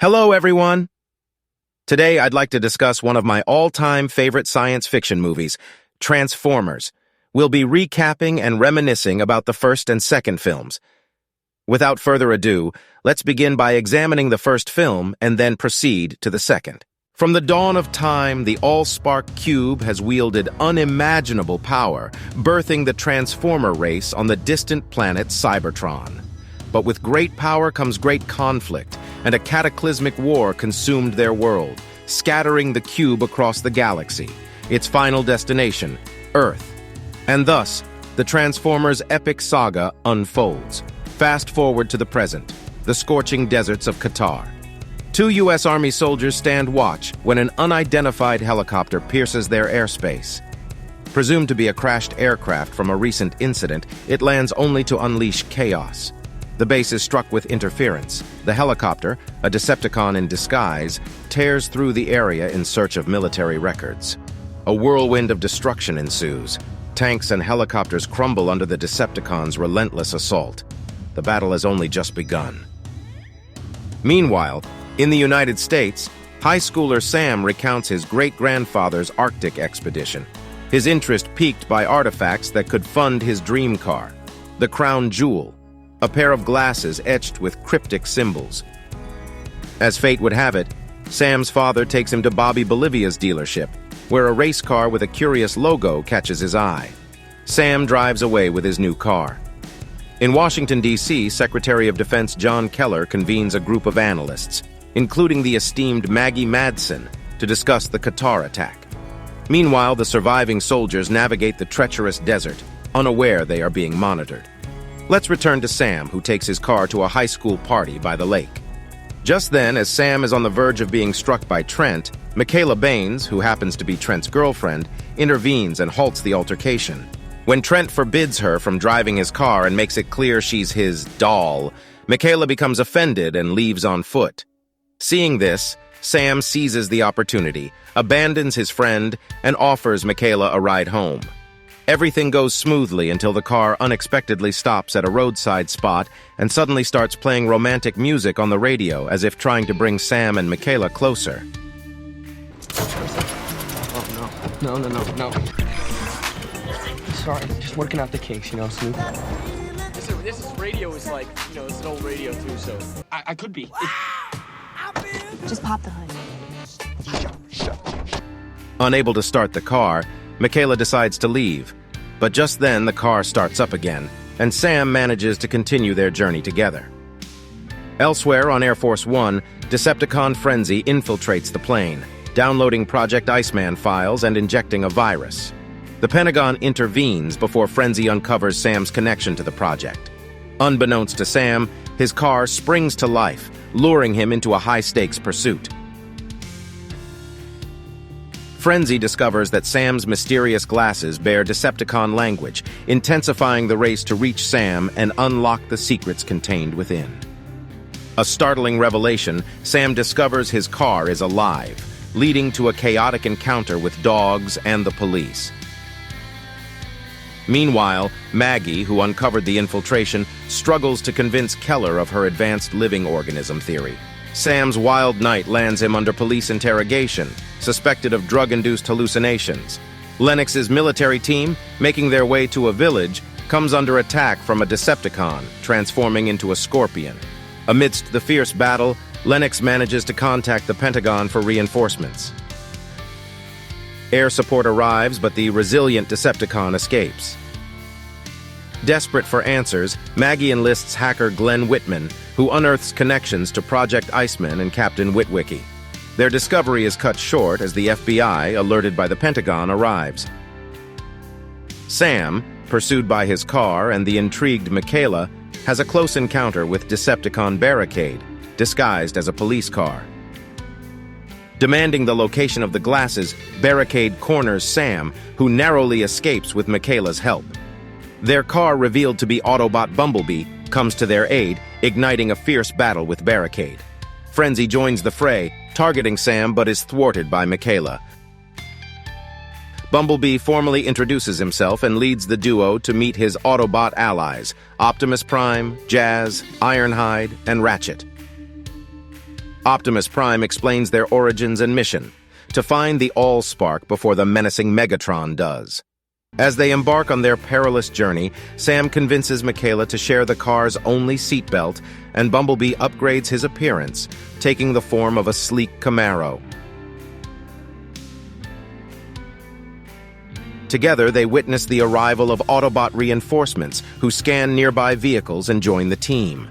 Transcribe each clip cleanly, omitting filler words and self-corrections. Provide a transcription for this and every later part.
Hello, everyone! Today, I'd like to discuss one of my all-time favorite science fiction movies, Transformers. We'll be recapping and reminiscing about the first and second films. Without further ado, let's begin by examining the first film and then proceed to the second. From the dawn of time, the Allspark Cube has wielded unimaginable power, birthing the Transformer race on the distant planet Cybertron. But with great power comes great conflict, and a cataclysmic war consumed their world, scattering the cube across the galaxy, its final destination, Earth. And thus, the Transformers' epic saga unfolds. Fast forward to the present, the scorching deserts of Qatar. Two U.S. Army soldiers stand watch when an unidentified helicopter pierces their airspace. Presumed to be a crashed aircraft from a recent incident, it lands only to unleash chaos. The base is struck with interference. The helicopter, a Decepticon in disguise, tears through the area in search of military records. A whirlwind of destruction ensues. Tanks and helicopters crumble under the Decepticons' relentless assault. The battle has only just begun. Meanwhile, in the United States, high schooler Sam recounts his great-grandfather's Arctic expedition, his interest piqued by artifacts that could fund his dream car, the crown jewel, a pair of glasses etched with cryptic symbols. As fate would have it, Sam's father takes him to Bobby Bolivia's dealership, where a race car with a curious logo catches his eye. Sam drives away with his new car. In Washington, D.C., Secretary of Defense John Keller convenes a group of analysts, including the esteemed Maggie Madsen, to discuss the Qatar attack. Meanwhile, the surviving soldiers navigate the treacherous desert, unaware they are being monitored. Let's return to Sam, who takes his car to a high school party by the lake. Just then, as Sam is on the verge of being struck by Trent, Michaela Baines, who happens to be Trent's girlfriend, intervenes and halts the altercation. When Trent forbids her from driving his car and makes it clear she's his doll, Michaela becomes offended and leaves on foot. Seeing this, Sam seizes the opportunity, abandons his friend, and offers Michaela a ride home. Everything goes smoothly until the car unexpectedly stops at a roadside spot and suddenly starts playing romantic music on the radio as if trying to bring Sam and Michaela closer. Oh, no. Sorry, just working out the kinks, Snoop. This radio is like, it's an old radio too, so I could be. Just pop the hood. Unable to start the car, Michaela decides to leave. But just then, the car starts up again, and Sam manages to continue their journey together. Elsewhere on Air Force One, Decepticon Frenzy infiltrates the plane, downloading Project Iceman files and injecting a virus. The Pentagon intervenes before Frenzy uncovers Sam's connection to the project. Unbeknownst to Sam, his car springs to life, luring him into a high-stakes pursuit. Frenzy discovers that Sam's mysterious glasses bear Decepticon language, intensifying the race to reach Sam and unlock the secrets contained within. A startling revelation, Sam discovers his car is alive, leading to a chaotic encounter with dogs and the police. Meanwhile, Maggie, who uncovered the infiltration, struggles to convince Keller of her advanced living organism theory. Sam's wild night lands him under police interrogation, suspected of drug-induced hallucinations. Lennox's military team, making their way to a village, comes under attack from a Decepticon, transforming into a scorpion. Amidst the fierce battle, Lennox manages to contact the Pentagon for reinforcements. Air support arrives, but the resilient Decepticon escapes. Desperate for answers, Maggie enlists hacker Glenn Whitman, who unearths connections to Project Iceman and Captain Witwicky. Their discovery is cut short as the FBI, alerted by the Pentagon, arrives. Sam, pursued by his car and the intrigued Michaela, has a close encounter with Decepticon Barricade, disguised as a police car. Demanding the location of the glasses, Barricade corners Sam, who narrowly escapes with Michaela's help. Their car, revealed to be Autobot Bumblebee, comes to their aid, igniting a fierce battle with Barricade. Frenzy joins the fray, targeting Sam but is thwarted by Michaela. Bumblebee formally introduces himself and leads the duo to meet his Autobot allies, Optimus Prime, Jazz, Ironhide, and Ratchet. Optimus Prime explains their origins and mission: to find the Allspark before the menacing Megatron does. As they embark on their perilous journey, Sam convinces Mikaela to share the car's only seatbelt, and Bumblebee upgrades his appearance, taking the form of a sleek Camaro. Together, they witness the arrival of Autobot reinforcements, who scan nearby vehicles and join the team.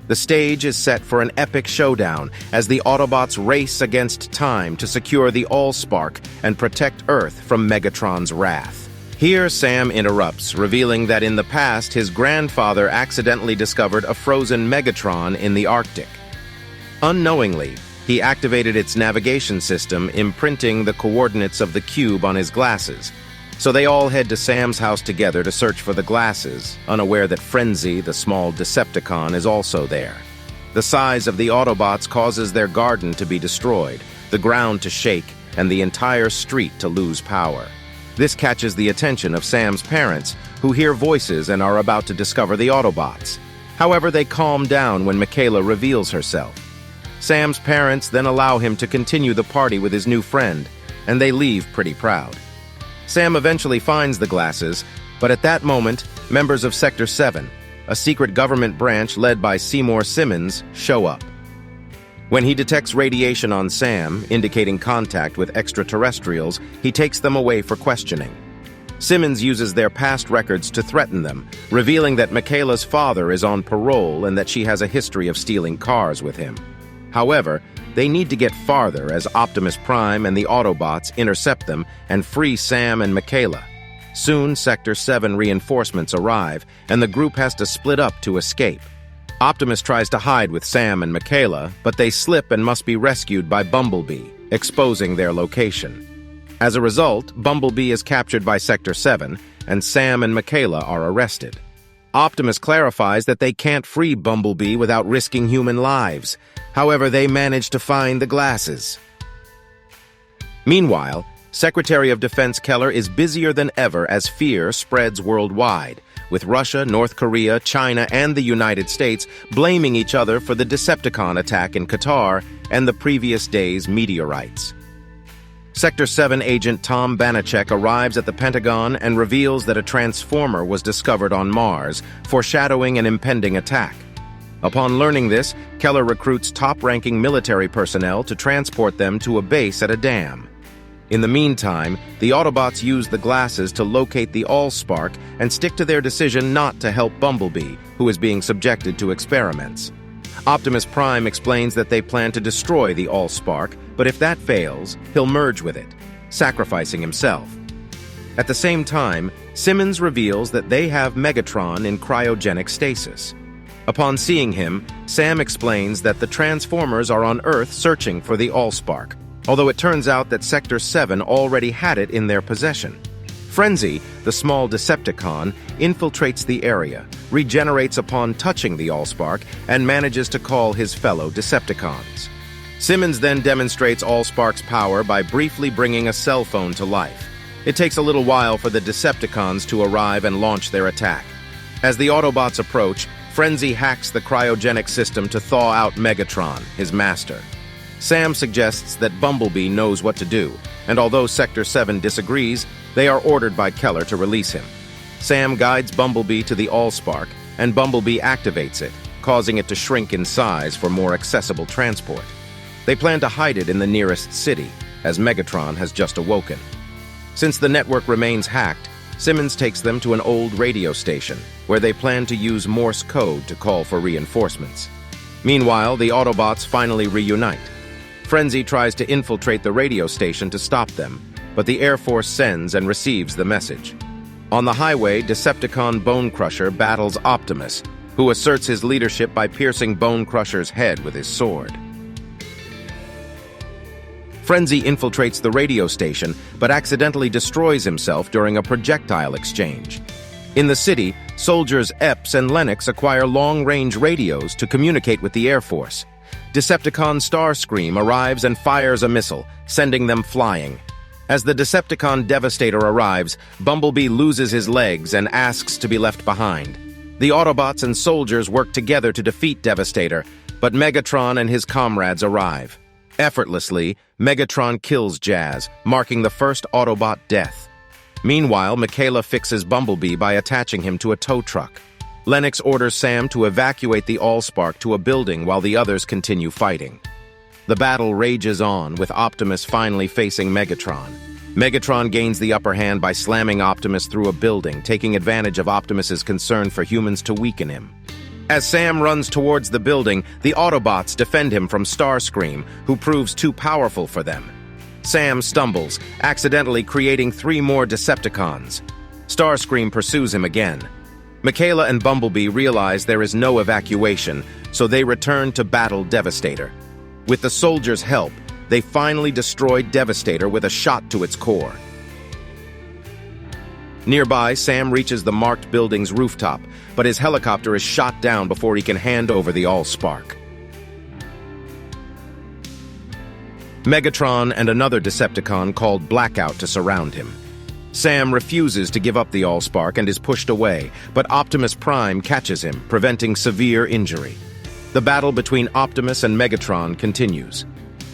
The stage is set for an epic showdown as the Autobots race against time to secure the Allspark and protect Earth from Megatron's wrath. Here, Sam interrupts, revealing that in the past his grandfather accidentally discovered a frozen Megatron in the Arctic. Unknowingly, he activated its navigation system, imprinting the coordinates of the cube on his glasses. So they all head to Sam's house together to search for the glasses, unaware that Frenzy, the small Decepticon, is also there. The size of the Autobots causes their garden to be destroyed, the ground to shake, and the entire street to lose power. This catches the attention of Sam's parents, who hear voices and are about to discover the Autobots. However, they calm down when Mikaela reveals herself. Sam's parents then allow him to continue the party with his new friend, and they leave pretty proud. Sam eventually finds the glasses, but at that moment, members of Sector 7, a secret government branch led by Seymour Simmons, show up. When he detects radiation on Sam, indicating contact with extraterrestrials, he takes them away for questioning. Simmons uses their past records to threaten them, revealing that Mikaela's father is on parole and that she has a history of stealing cars with him. However, they need to get farther as Optimus Prime and the Autobots intercept them and free Sam and Mikaela. Soon, Sector 7 reinforcements arrive, and the group has to split up to escape. Optimus tries to hide with Sam and Mikaela, but they slip and must be rescued by Bumblebee, exposing their location. As a result, Bumblebee is captured by Sector 7, and Sam and Mikaela are arrested. Optimus clarifies that they can't free Bumblebee without risking human lives. However, they manage to find the glasses. Meanwhile, Secretary of Defense Keller is busier than ever as fear spreads worldwide, with Russia, North Korea, China, and the United States blaming each other for the Decepticon attack in Qatar and the previous day's meteorites. Sector 7 agent Tom Banachek arrives at the Pentagon and reveals that a transformer was discovered on Mars, foreshadowing an impending attack. Upon learning this, Keller recruits top-ranking military personnel to transport them to a base at a dam. In the meantime, the Autobots use the glasses to locate the Allspark and stick to their decision not to help Bumblebee, who is being subjected to experiments. Optimus Prime explains that they plan to destroy the Allspark, but if that fails, he'll merge with it, sacrificing himself. At the same time, Simmons reveals that they have Megatron in cryogenic stasis. Upon seeing him, Sam explains that the Transformers are on Earth searching for the Allspark, although it turns out that Sector 7 already had it in their possession. Frenzy, the small Decepticon, infiltrates the area, regenerates upon touching the Allspark, and manages to call his fellow Decepticons. Simmons then demonstrates Allspark's power by briefly bringing a cell phone to life. It takes a little while for the Decepticons to arrive and launch their attack. As the Autobots approach, Frenzy hacks the cryogenic system to thaw out Megatron, his master. Sam suggests that Bumblebee knows what to do, and although Sector 7 disagrees, they are ordered by Keller to release him. Sam guides Bumblebee to the Allspark, and Bumblebee activates it, causing it to shrink in size for more accessible transport. They plan to hide it in the nearest city, as Megatron has just awoken. Since the network remains hacked, Simmons takes them to an old radio station, where they plan to use Morse code to call for reinforcements. Meanwhile, the Autobots finally reunite. Frenzy tries to infiltrate the radio station to stop them, but the Air Force sends and receives the message. On the highway, Decepticon Bone Crusher battles Optimus, who asserts his leadership by piercing Bone Crusher's head with his sword. Frenzy infiltrates the radio station, but accidentally destroys himself during a projectile exchange. In the city, soldiers Epps and Lennox acquire long-range radios to communicate with the Air Force. Decepticon Starscream arrives and fires a missile, sending them flying. As the Decepticon Devastator arrives, Bumblebee loses his legs and asks to be left behind. The Autobots and soldiers work together to defeat Devastator, but Megatron and his comrades arrive. Effortlessly, Megatron kills Jazz, marking the first Autobot death. Meanwhile, Michaela fixes Bumblebee by attaching him to a tow truck. Lennox orders Sam to evacuate the Allspark to a building while the others continue fighting. The battle rages on, with Optimus finally facing Megatron. Megatron gains the upper hand by slamming Optimus through a building, taking advantage of Optimus's concern for humans to weaken him. As Sam runs towards the building, the Autobots defend him from Starscream, who proves too powerful for them. Sam stumbles, accidentally creating 3 more Decepticons. Starscream pursues him again. Michaela and Bumblebee realize there is no evacuation, so they return to battle Devastator. With the soldiers' help, they finally destroy Devastator with a shot to its core. Nearby, Sam reaches the marked building's rooftop, but his helicopter is shot down before he can hand over the Allspark. Megatron and another Decepticon called Blackout to surround him. Sam refuses to give up the Allspark and is pushed away, but Optimus Prime catches him, preventing severe injury. The battle between Optimus and Megatron continues.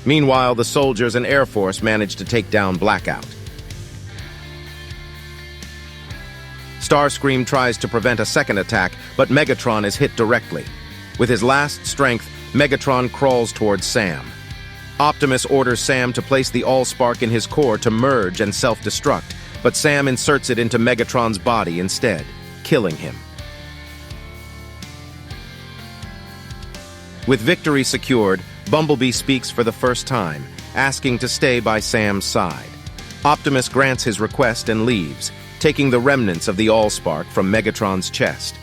Meanwhile, the soldiers and Air Force manage to take down Blackout. Starscream tries to prevent a second attack, but Megatron is hit directly. With his last strength, Megatron crawls towards Sam. Optimus orders Sam to place the Allspark in his core to merge and self-destruct, but Sam inserts it into Megatron's body instead, killing him. With victory secured, Bumblebee speaks for the first time, asking to stay by Sam's side. Optimus grants his request and leaves, taking the remnants of the Allspark from Megatron's chest.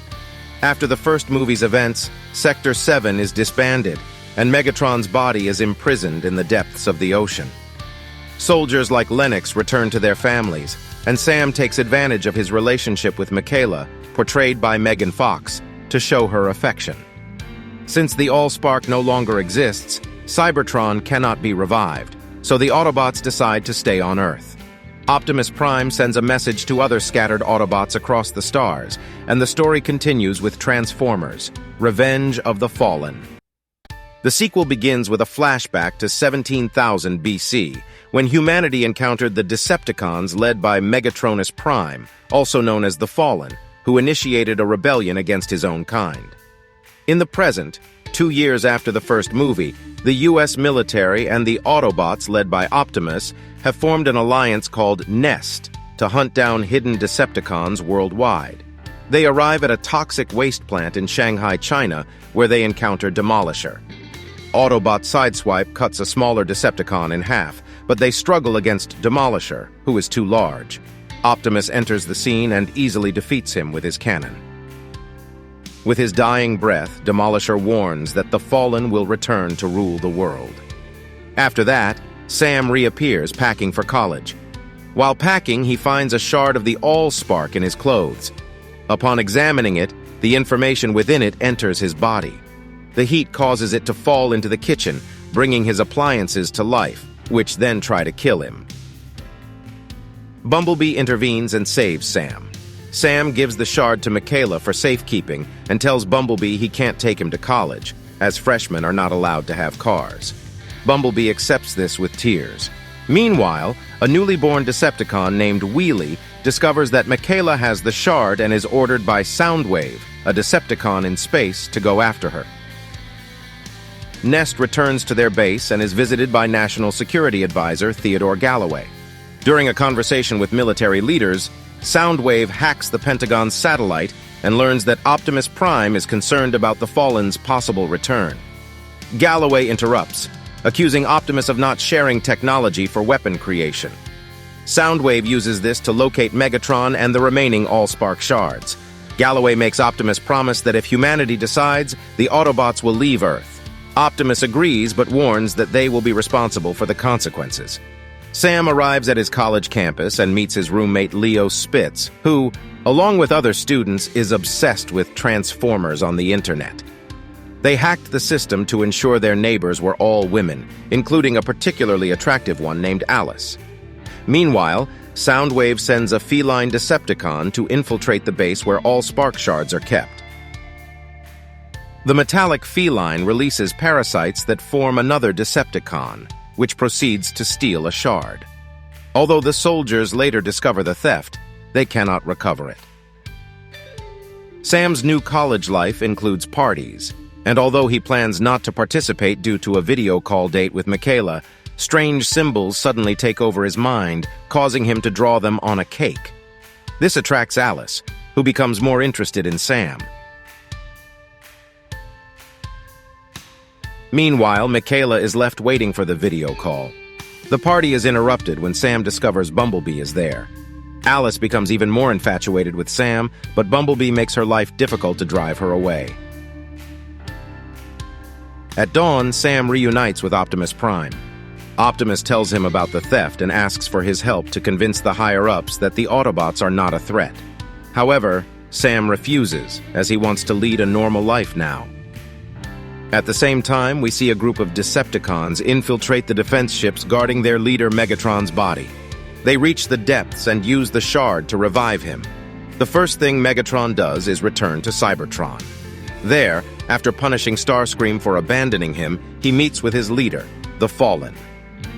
After the first movie's events, Sector 7 is disbanded, and Megatron's body is imprisoned in the depths of the ocean. Soldiers like Lennox return to their families, and Sam takes advantage of his relationship with Michaela, portrayed by Megan Fox, to show her affection. Since the Allspark no longer exists, Cybertron cannot be revived, so the Autobots decide to stay on Earth. Optimus Prime sends a message to other scattered Autobots across the stars, and the story continues with Transformers: Revenge of the Fallen. The sequel begins with a flashback to 17,000 BC, when humanity encountered the Decepticons led by Megatronus Prime, also known as the Fallen, who initiated a rebellion against his own kind. In the present, 2 years after the first movie, the US military and the Autobots led by Optimus have formed an alliance called NEST to hunt down hidden Decepticons worldwide. They arrive at a toxic waste plant in Shanghai, China, where they encounter Demolisher. Autobot Sideswipe cuts a smaller Decepticon in half, but they struggle against Demolisher, who is too large. Optimus enters the scene and easily defeats him with his cannon. With his dying breath, Demolisher warns that the Fallen will return to rule the world. After that, Sam reappears, packing for college. While packing, he finds a shard of the Allspark in his clothes. Upon examining it, the information within it enters his body. The heat causes it to fall into the kitchen, bringing his appliances to life, which then try to kill him. Bumblebee intervenes and saves Sam. Sam gives the shard to Michaela for safekeeping and tells Bumblebee he can't take him to college, as freshmen are not allowed to have cars. Bumblebee accepts this with tears. Meanwhile, a newly born Decepticon named Wheelie discovers that Michaela has the shard and is ordered by Soundwave, a Decepticon in space, to go after her. Nest returns to their base and is visited by National Security Advisor Theodore Galloway. During a conversation with military leaders, Soundwave hacks the Pentagon's satellite and learns that Optimus Prime is concerned about the Fallen's possible return. Galloway interrupts, accusing Optimus of not sharing technology for weapon creation. Soundwave uses this to locate Megatron and the remaining Allspark shards. Galloway makes Optimus promise that if humanity decides, the Autobots will leave Earth. Optimus agrees but warns that they will be responsible for the consequences. Sam arrives at his college campus and meets his roommate Leo Spitz, who, along with other students, is obsessed with Transformers on the internet. They hacked the system to ensure their neighbors were all women, including a particularly attractive one named Alice. Meanwhile, Soundwave sends a feline Decepticon to infiltrate the base where all Spark Shards are kept. The metallic feline releases parasites that form another Decepticon, which proceeds to steal a shard. Although the soldiers later discover the theft, they cannot recover it. Sam's new college life includes parties, and although he plans not to participate due to a video call date with Michaela, strange symbols suddenly take over his mind, causing him to draw them on a cake. This attracts Alice, who becomes more interested in Sam. Meanwhile, Michaela is left waiting for the video call. The party is interrupted when Sam discovers Bumblebee is there. Alice becomes even more infatuated with Sam, but Bumblebee makes her life difficult to drive her away. At dawn, Sam reunites with Optimus Prime. Optimus tells him about the theft and asks for his help to convince the higher-ups that the Autobots are not a threat. However, Sam refuses, as he wants to lead a normal life now. At the same time, we see a group of Decepticons infiltrate the defense ships guarding their leader Megatron's body. They reach the depths and use the shard to revive him. The first thing Megatron does is return to Cybertron. There, after punishing Starscream for abandoning him, he meets with his leader, the Fallen.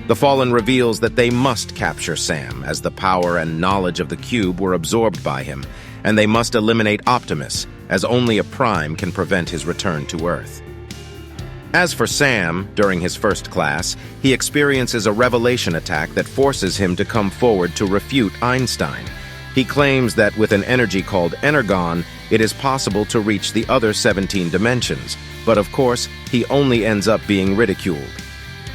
The Fallen reveals that they must capture Sam, as the power and knowledge of the cube were absorbed by him, and they must eliminate Optimus, as only a Prime can prevent his return to Earth. As for Sam, during his first class, he experiences a revelation attack that forces him to come forward to refute Einstein. He claims that with an energy called Energon, it is possible to reach the other 17 dimensions, but of course, he only ends up being ridiculed.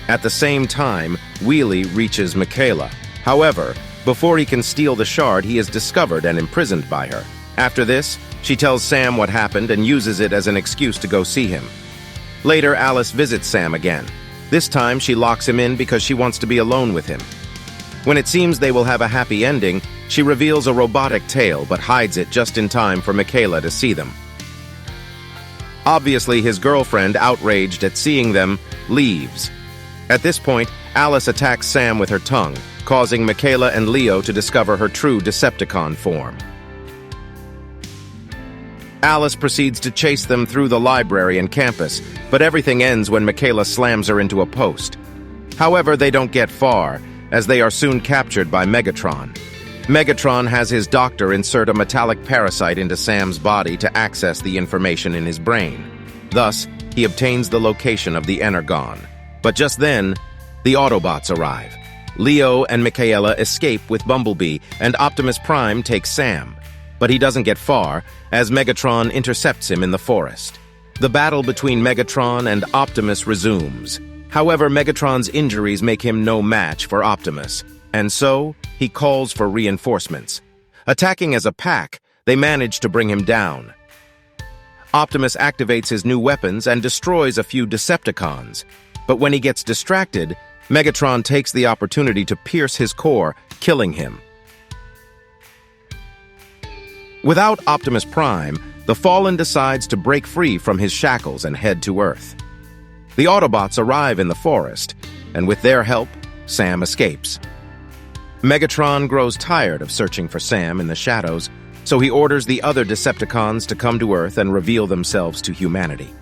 At the same time, Wheelie reaches Michaela. However, before he can steal the shard, he is discovered and imprisoned by her. After this, she tells Sam what happened and uses it as an excuse to go see him. Later, Alice visits Sam again. This time, she locks him in because she wants to be alone with him. When it seems they will have a happy ending, she reveals a robotic tail but hides it just in time for Michaela to see them. Obviously, his girlfriend, outraged at seeing them, leaves. At this point, Alice attacks Sam with her tongue, causing Michaela and Leo to discover her true Decepticon form. Alice proceeds to chase them through the library and campus, but everything ends when Michaela slams her into a post. However, they don't get far, as they are soon captured by Megatron. Megatron has his doctor insert a metallic parasite into Sam's body to access the information in his brain. Thus, he obtains the location of the Energon. But just then, the Autobots arrive. Leo and Michaela escape with Bumblebee, and Optimus Prime takes Sam. But he doesn't get far, as Megatron intercepts him in the forest. The battle between Megatron and Optimus resumes. However, Megatron's injuries make him no match for Optimus, and so he calls for reinforcements. Attacking as a pack, they manage to bring him down. Optimus activates his new weapons and destroys a few Decepticons. But when he gets distracted, Megatron takes the opportunity to pierce his core, killing him. Without Optimus Prime, the Fallen decides to break free from his shackles and head to Earth. The Autobots arrive in the forest, and with their help, Sam escapes. Megatron grows tired of searching for Sam in the shadows, so he orders the other Decepticons to come to Earth and reveal themselves to humanity.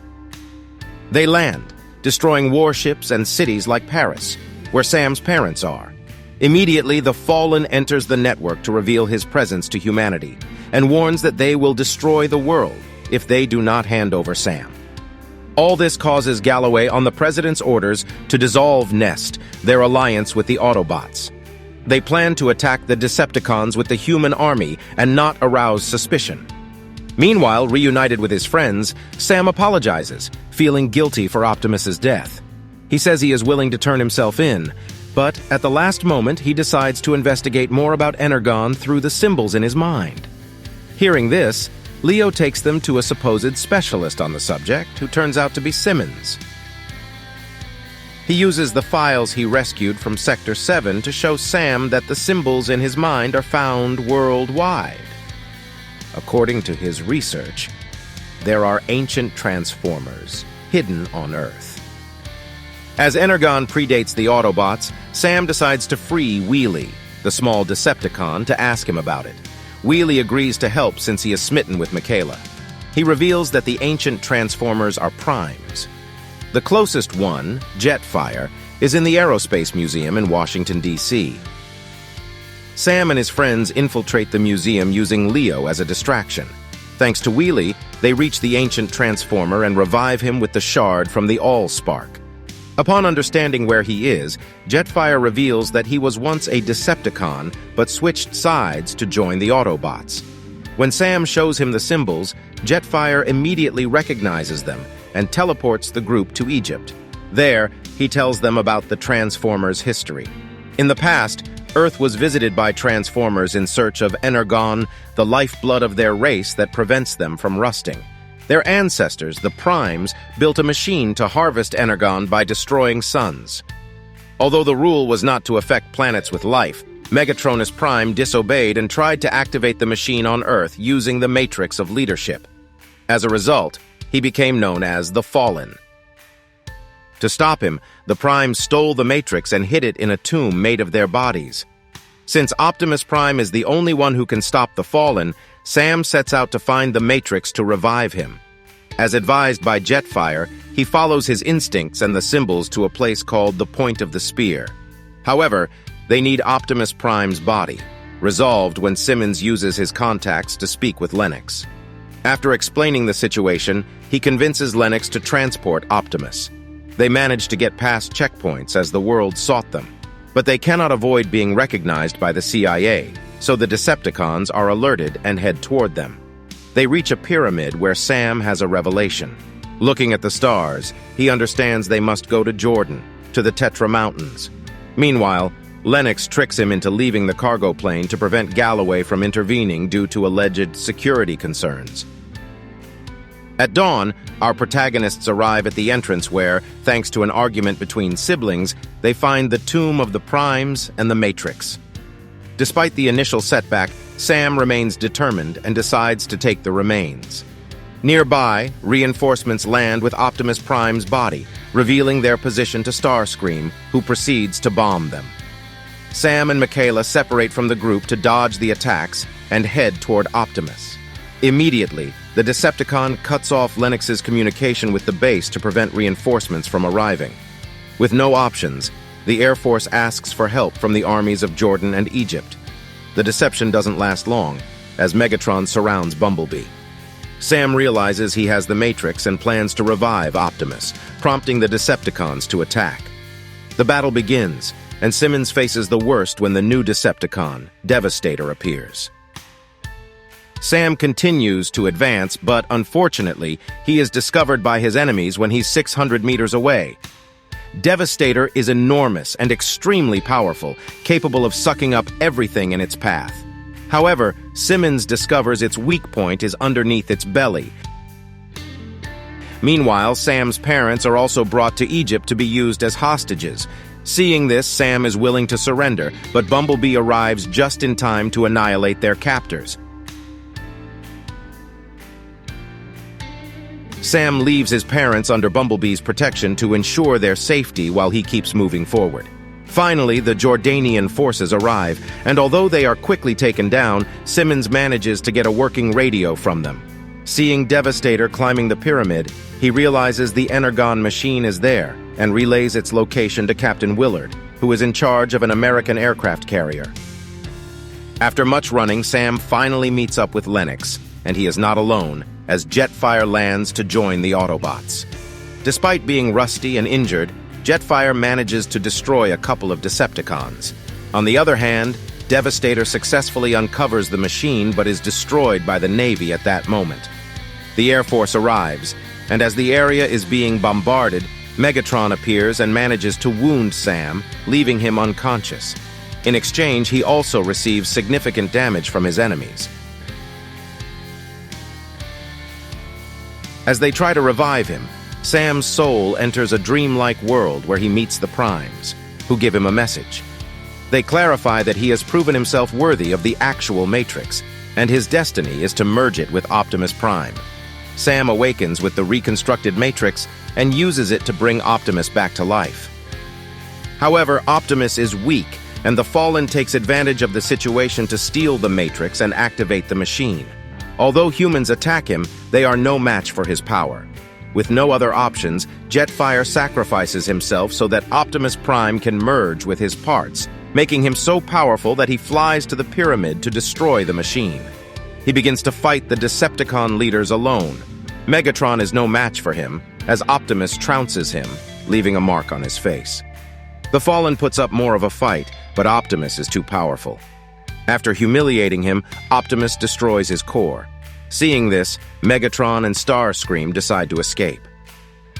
They land, destroying warships and cities like Paris, where Sam's parents are. Immediately, the Fallen enters the network to reveal his presence to humanity, and warns that they will destroy the world if they do not hand over Sam. All this causes Galloway, on the President's orders, to dissolve Nest, their alliance with the Autobots. They plan to attack the Decepticons with the human army and not arouse suspicion. Meanwhile, reunited with his friends, Sam apologizes, feeling guilty for Optimus's death. He says he is willing to turn himself in, but at the last moment he decides to investigate more about Energon through the symbols in his mind. Hearing this, Leo takes them to a supposed specialist on the subject, who turns out to be Simmons. He uses the files he rescued from Sector 7 to show Sam that the symbols in his mind are found worldwide. According to his research, there are ancient transformers hidden on Earth. As Energon predates the Autobots, Sam decides to free Wheelie, the small Decepticon, to ask him about it. Wheelie agrees to help since he is smitten with Michaela. he reveals that the ancient Transformers are primes. The closest one, Jetfire, is in the Aerospace Museum in Washington, D.C. Sam and his friends infiltrate the museum using Leo as a distraction. Thanks to Wheelie, they reach the ancient Transformer and revive him with the shard from the All-Spark. Upon understanding where he is, Jetfire reveals that he was once a Decepticon, but switched sides to join the Autobots. When Sam shows him the symbols, Jetfire immediately recognizes them and teleports the group to Egypt. There, he tells them about the Transformers' history. In the past, Earth was visited by Transformers in search of energon, the lifeblood of their race that prevents them from rusting. Their ancestors, the Primes, built a machine to harvest energon by destroying suns. Although the rule was not to affect planets with life, Megatronus Prime disobeyed and tried to activate the machine on Earth using the Matrix of Leadership. As a result, he became known as the Fallen. To stop him, the Primes stole the Matrix and hid it in a tomb made of their bodies. Since Optimus Prime is the only one who can stop the Fallen, Sam sets out to find the Matrix to revive him. As advised by Jetfire, he follows his instincts and the symbols to a place called the Point of the Spear. However, they need Optimus Prime's body, resolved when Simmons uses his contacts to speak with Lennox. After explaining the situation, he convinces Lennox to transport Optimus. They manage to get past checkpoints as the world sought them, but they cannot avoid being recognized by the CIA, so the Decepticons are alerted and head toward them. They reach a pyramid where Sam has a revelation. Looking at the stars, he understands they must go to Jordan, to the Tetra Mountains. Meanwhile, Lennox tricks him into leaving the cargo plane to prevent Galloway from intervening due to alleged security concerns. At dawn, our protagonists arrive at the entrance where, thanks to an argument between siblings, they find the tomb of the Primes and the Matrix. Despite the initial setback, Sam remains determined and decides to take the remains. Nearby, reinforcements land with Optimus Prime's body, revealing their position to Starscream, who proceeds to bomb them. Sam and Michaela separate from the group to dodge the attacks and head toward Optimus. Immediately, the Decepticon cuts off Lennox's communication with the base to prevent reinforcements from arriving. With no options, the Air Force asks for help from the armies of Jordan and Egypt. The deception doesn't last long, as Megatron surrounds Bumblebee. Sam realizes he has the Matrix and plans to revive Optimus, prompting the Decepticons to attack. The battle begins, and Simmons faces the worst when the new Decepticon, Devastator, appears. Sam continues to advance, but unfortunately, he is discovered by his enemies when he's 600 meters away. Devastator is enormous and extremely powerful, capable of sucking up everything in its path. However, Simmons discovers its weak point is underneath its belly. Meanwhile, Sam's parents are also brought to Egypt to be used as hostages. Seeing this, Sam is willing to surrender, but Bumblebee arrives just in time to annihilate their captors. Sam leaves his parents under Bumblebee's protection to ensure their safety while he keeps moving forward. Finally, the Jordanian forces arrive, and although they are quickly taken down, Simmons manages to get a working radio from them. Seeing Devastator climbing the pyramid, he realizes the Energon machine is there and relays its location to Captain Willard, who is in charge of an American aircraft carrier. After much running, Sam finally meets up with Lennox, and he is not alone, as Jetfire lands to join the Autobots. Despite being rusty and injured, Jetfire manages to destroy a couple of Decepticons. On the other hand, Devastator successfully uncovers the machine but is destroyed by the Navy at that moment. The Air Force arrives, and as the area is being bombarded, Megatron appears and manages to wound Sam, leaving him unconscious. In exchange, he also receives significant damage from his enemies. As they try to revive him, Sam's soul enters a dreamlike world where he meets the Primes, who give him a message. They clarify that he has proven himself worthy of the actual Matrix, and his destiny is to merge it with Optimus Prime. Sam awakens with the reconstructed Matrix and uses it to bring Optimus back to life. However, Optimus is weak, and the Fallen takes advantage of the situation to steal the Matrix and activate the machine. Although humans attack him, they are no match for his power. With no other options, Jetfire sacrifices himself so that Optimus Prime can merge with his parts, making him so powerful that he flies to the pyramid to destroy the machine. He begins to fight the Decepticon leaders alone. Megatron is no match for him, as Optimus trounces him, leaving a mark on his face. The Fallen puts up more of a fight, but Optimus is too powerful. After humiliating him, Optimus destroys his core. Seeing this, Megatron and Starscream decide to escape.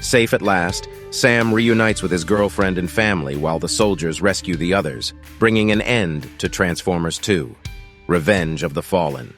Safe at last, Sam reunites with his girlfriend and family while the soldiers rescue the others, bringing an end to Transformers 2: Revenge of the Fallen.